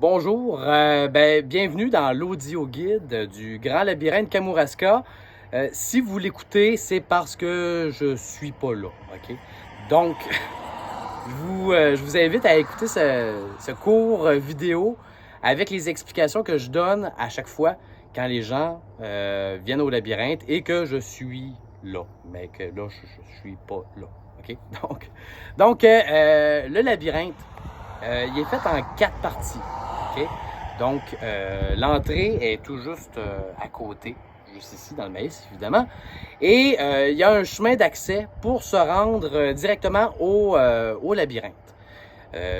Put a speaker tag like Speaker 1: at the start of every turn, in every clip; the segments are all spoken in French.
Speaker 1: Bonjour, bienvenue dans l'audio guide du Grand Labyrinthe Kamouraska. Si vous l'écoutez, c'est parce que je suis pas là, OK? Donc, je vous invite à écouter ce court vidéo avec les explications que je donne à chaque fois quand les gens viennent au labyrinthe et que je suis là, mais que là, je suis pas là, OK? Le labyrinthe, il est fait en 4 parties. Okay? Donc, l'entrée est tout juste à côté, juste ici dans le maïs, évidemment. Et il y a un chemin d'accès pour se rendre directement au labyrinthe.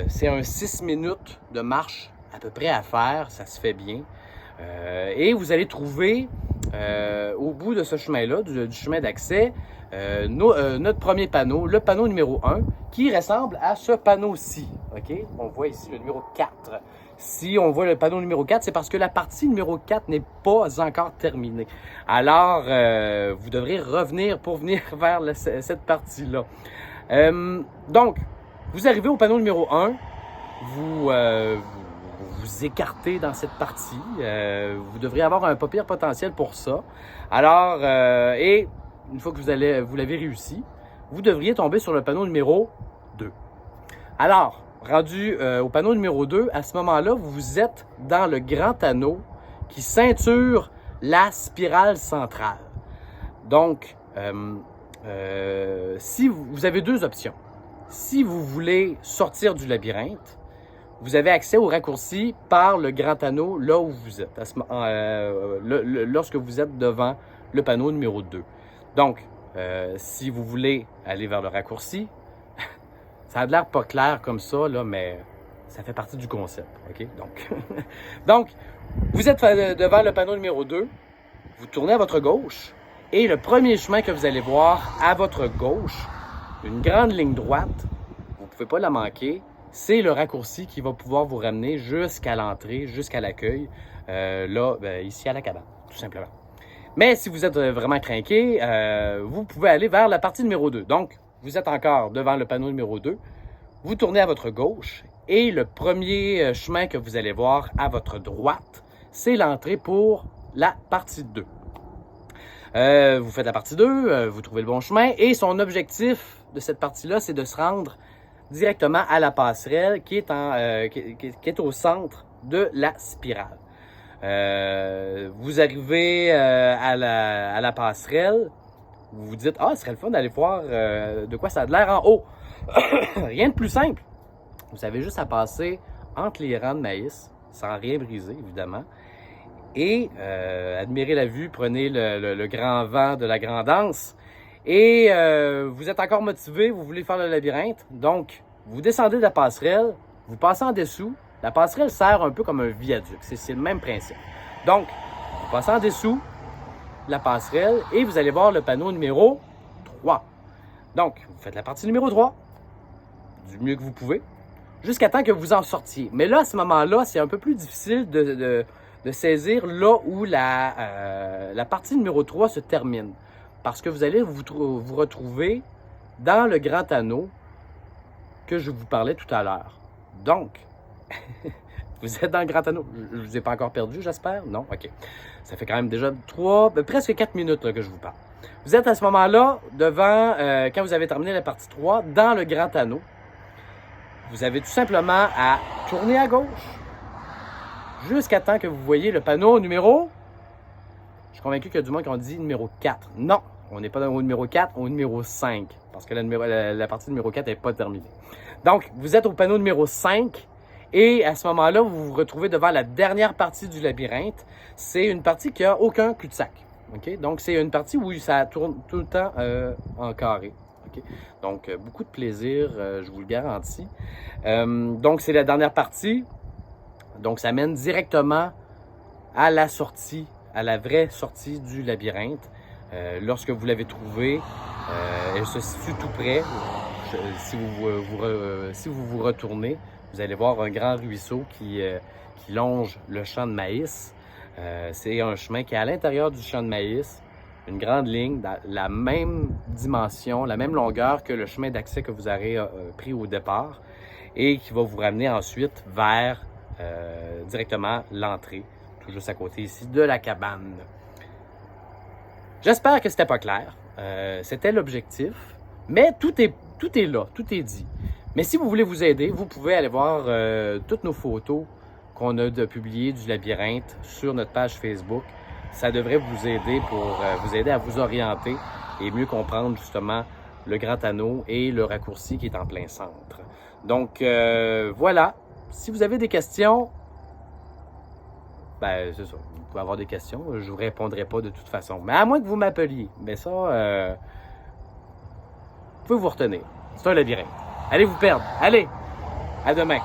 Speaker 1: C'est un 6 minutes de marche à peu près à faire, ça se fait bien. Et vous allez trouver au bout de ce chemin-là, du chemin d'accès, notre premier panneau, le panneau numéro 1, qui ressemble à ce panneau-ci. Okay? On voit ici le numéro 4. Si on voit le panneau numéro 4, c'est parce que la partie numéro 4 n'est pas encore terminée. Alors, vous devrez revenir pour venir vers cette partie-là. Donc, vous arrivez au panneau numéro 1, vous écartez dans cette partie. Vous devriez avoir un pas pire potentiel pour ça. Alors, et une fois que vous l'avez réussi, vous devriez tomber sur le panneau numéro 2. Alors, rendu au panneau numéro 2, à ce moment-là, vous êtes dans le grand anneau qui ceinture la spirale centrale. Donc, si vous avez deux options. Si vous voulez sortir du labyrinthe, vous avez accès au raccourci par le grand anneau là où vous êtes, lorsque vous êtes devant le panneau numéro 2. Donc, si vous voulez aller vers le raccourci, ça a l'air pas clair comme ça, là, mais ça fait partie du concept. OK? Donc, vous êtes devant le panneau numéro 2, vous tournez à votre gauche, et le premier chemin que vous allez voir à votre gauche, une grande ligne droite, vous ne pouvez pas la manquer, c'est le raccourci qui va pouvoir vous ramener jusqu'à l'entrée, jusqu'à l'accueil, ici à la cabane, tout simplement. Mais si vous êtes vraiment crinqué, vous pouvez aller vers la partie numéro 2. Donc, vous êtes encore devant le panneau numéro 2, vous tournez à votre gauche et le premier chemin que vous allez voir à votre droite, c'est l'entrée pour la partie 2. Vous faites la partie 2, vous trouvez le bon chemin et son objectif de cette partie-là, c'est de se rendre directement à la passerelle qui est au centre de la spirale. Vous arrivez à la passerelle, vous vous dites « Ah, ce serait le fun d'aller voir de quoi ça a de l'air en haut. » Rien de plus simple. Vous avez juste à passer entre les rangs de maïs, sans rien briser, évidemment, et admirer la vue, prenez le grand vent de la grandance, et vous êtes encore motivé, vous voulez faire le labyrinthe, donc vous descendez de la passerelle, vous passez en dessous. La passerelle sert un peu comme un viaduc, c'est le même principe. Donc, vous passez en dessous la passerelle et vous allez voir le panneau numéro 3. Donc, vous faites la partie numéro 3, du mieux que vous pouvez, jusqu'à temps que vous en sortiez. Mais là, à ce moment-là, c'est un peu plus difficile de saisir là où la partie numéro 3 se termine. Parce que vous allez vous retrouver dans le grand anneau que je vous parlais tout à l'heure. Donc, vous êtes dans le grand anneau. Je ne vous ai pas encore perdu, j'espère? Non? OK. Ça fait quand même déjà presque 4 minutes là, que je vous parle. Vous êtes à ce moment-là devant, quand vous avez terminé la partie 3, dans le grand anneau. Vous avez tout simplement à tourner à gauche jusqu'à temps que vous voyez le panneau numéro... Je suis convaincu qu'il y a du monde qui ont dit numéro 4. Non, on n'est pas au numéro 4, au numéro 5. Parce que la partie numéro 4 n'est pas terminée. Donc, vous êtes au panneau numéro 5. Et à ce moment-là, vous vous retrouvez devant la dernière partie du labyrinthe. C'est une partie qui n'a aucun cul-de-sac. Okay? Donc, c'est une partie où ça tourne tout le temps en carré. Okay? Donc, beaucoup de plaisir, je vous le garantis. Donc, c'est la dernière partie. Donc, ça mène directement à la sortie, à la vraie sortie du labyrinthe. Lorsque vous l'avez trouvée, elle se situe tout près. Si vous vous retournez, vous allez voir un grand ruisseau qui longe le champ de maïs. C'est un chemin qui est à l'intérieur du champ de maïs, une grande ligne, dans la même dimension, la même longueur que le chemin d'accès que vous aurez pris au départ et qui va vous ramener ensuite vers directement l'entrée, tout juste à côté ici de la cabane. J'espère que c'était pas clair. C'était l'objectif. Mais tout est là, tout est dit. Mais si vous voulez vous aider, vous pouvez aller voir toutes nos photos qu'on a publiées du labyrinthe sur notre page Facebook. Ça devrait vous aider pour vous aider à vous orienter et mieux comprendre justement le grand anneau et le raccourci qui est en plein centre. Donc voilà, si vous avez des questions, ben c'est ça, vous pouvez avoir des questions, je ne vous répondrai pas de toute façon. Mais à moins que vous m'appeliez, ben ça, vous pouvez vous retenir. C'est un labyrinthe. Allez vous perdre, allez, à demain.